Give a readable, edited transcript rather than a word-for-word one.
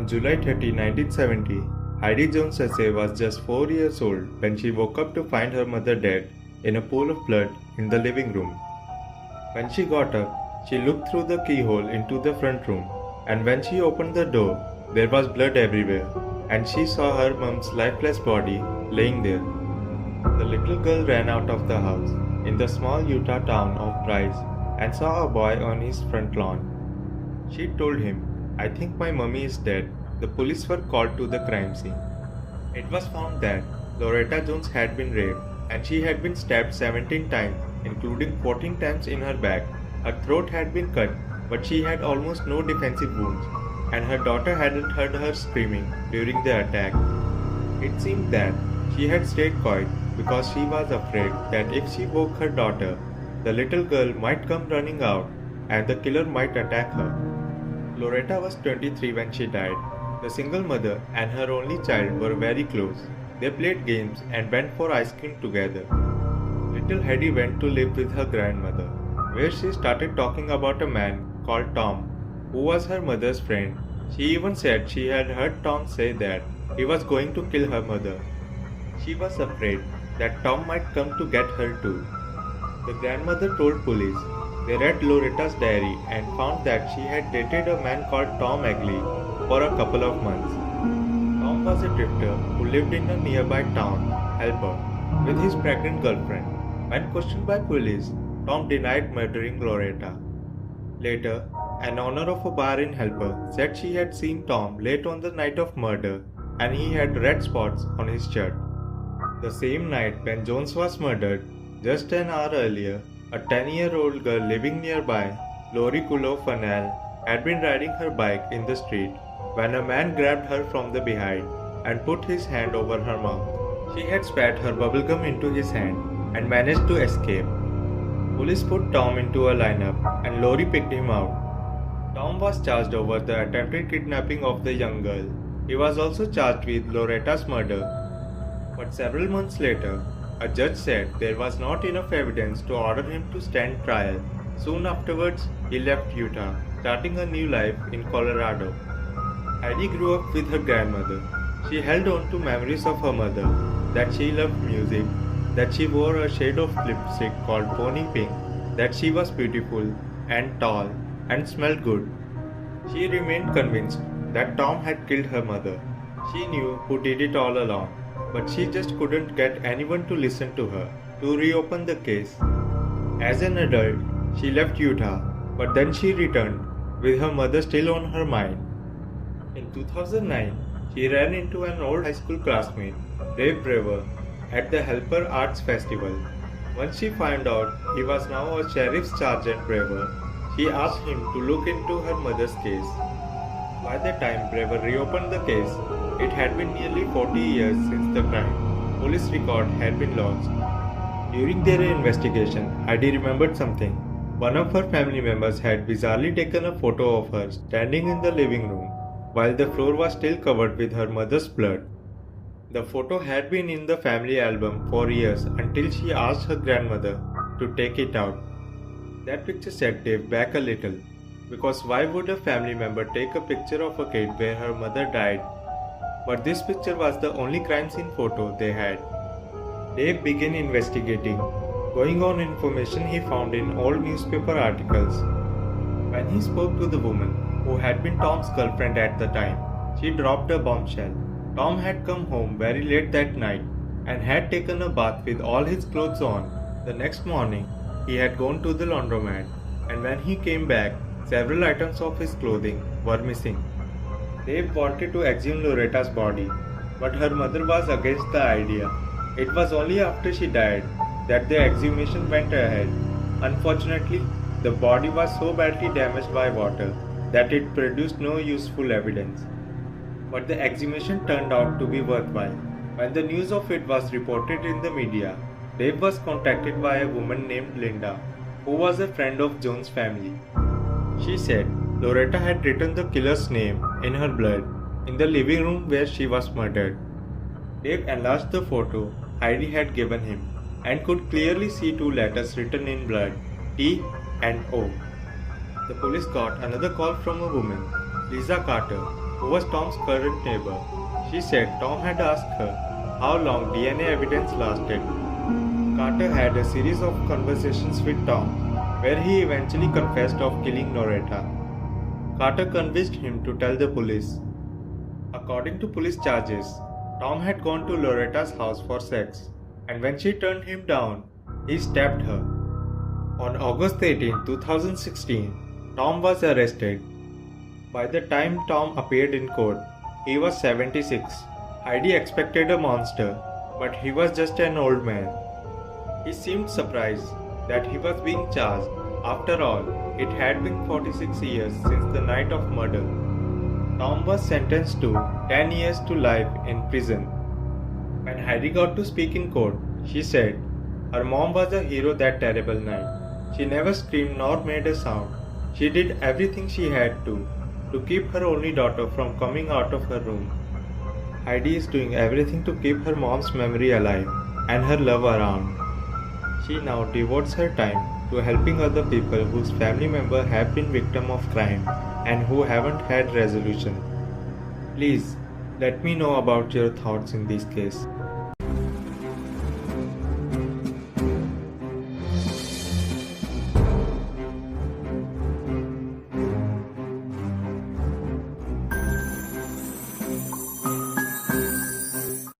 On July 30, 1970, Heidi Jones Hussey was just 4 years old when she woke up to find her mother dead in a pool of blood in the living room. When she got up, she looked through the keyhole into the front room, and when she opened the door, there was blood everywhere, and she saw her mom's lifeless body laying there. The little girl ran out of the house in the small Utah town of Bryce and saw a boy on his front lawn. She told him, "I think my mummy is dead." The police were called to the crime scene. It was found that Loretta Jones had been raped and she had been stabbed 17 times, including 14 times in her back. Her throat had been cut, but she had almost no defensive wounds, and her daughter hadn't heard her screaming during the attack. It seemed that she had stayed quiet because she was afraid that if she woke her daughter, the little girl might come running out and the killer might attack her. Loretta was 23 when she died. The single mother and her only child were very close. They played games and went for ice cream together. Little Heidi went to live with her grandmother, where she started talking about a man called Tom, who was her mother's friend. She even said she had heard Tom say that he was going to kill her mother. She was afraid that Tom might come to get her too. The grandmother told police. They read Loretta's diary and found that she had dated a man called Tom Egley for a couple of months. Tom was a drifter who lived in a nearby town, Helper, with his pregnant girlfriend. When questioned by police, Tom denied murdering Loretta. Later, an owner of a bar in Helper said she had seen Tom late on the night of murder and he had red spots on his shirt. The same night when Jones was murdered, just an hour earlier, a 10-year-old girl living nearby, Lori Kulo Fanel, had been riding her bike in the street when a man grabbed her from the behind and put his hand over her mouth. She had spat her bubblegum into his hand and managed to escape. Police put Tom into a lineup and Lori picked him out. Tom was charged over the attempted kidnapping of the young girl. He was also charged with Loretta's murder. But several months later, a judge said there was not enough evidence to order him to stand trial. Soon afterwards, he left Utah, starting a new life in Colorado. Heidi grew up with her grandmother. She held on to memories of her mother, that she loved music, that she wore a shade of lipstick called Pony Pink, that she was beautiful and tall and smelled good. She remained convinced that Tom had killed her mother. She knew who did it all along, but she just couldn't get anyone to listen to her, to reopen the case. As an adult, she left Utah, but then she returned, with her mother still on her mind. In 2009, she ran into an old high school classmate, Dave Brewer, at the Helper Arts Festival. Once she found out he was now a sheriff's sergeant Brewer, she asked him to look into her mother's case. By the time Brewer reopened the case, it had been nearly 40 years since the crime. Police record had been lost. During their investigation, Heidi remembered something. One of her family members had bizarrely taken a photo of her standing in the living room while the floor was still covered with her mother's blood. The photo had been in the family album for years until she asked her grandmother to take it out. That picture set Dave back a little, because why would a family member take a picture of a kid where her mother died? But this picture was the only crime scene photo they had. Dave began investigating, going on information he found in old newspaper articles. When he spoke to the woman who had been Tom's girlfriend at the time, she dropped a bombshell. Tom had come home very late that night and had taken a bath with all his clothes on. The next morning, he had gone to the laundromat, and when he came back, several items of his clothing were missing. Dave wanted to exhume Loretta's body, but her mother was against the idea. It was only after she died that the exhumation went ahead. Unfortunately, the body was so badly damaged by water that it produced no useful evidence. But the exhumation turned out to be worthwhile. When the news of it was reported in the media, Dave was contacted by a woman named Linda, who was a friend of Jones' family. She said Loretta had written the killer's name in her blood in the living room where she was murdered. Dave enlarged the photo Heidi had given him and could clearly see two letters written in blood, T and O. The police got another call from a woman, Lisa Carter, who was Tom's current neighbor. She said Tom had asked her how long DNA evidence lasted. Carter had a series of conversations with Tom, where he eventually confessed of killing Loretta. Carter convinced him to tell the police. According to police charges, Tom had gone to Loretta's house for sex, and when she turned him down, he stabbed her. On August 18, 2016, Tom was arrested. By the time Tom appeared in court, he was 76. Heidi expected a monster, but he was just an old man. He seemed surprised that he was being charged. After all, it had been 46 years since the night of murder. Tom was sentenced to 10 years to life in prison. When Heidi got to speak in court, she said her mom was a hero that terrible night. She never screamed nor made a sound. She did everything she had to keep her only daughter from coming out of her room. Heidi is doing everything to keep her mom's memory alive and her love around. She now devotes her time to helping other people whose family members have been victims of crime and who haven't had resolution. Please let me know about your thoughts in this case.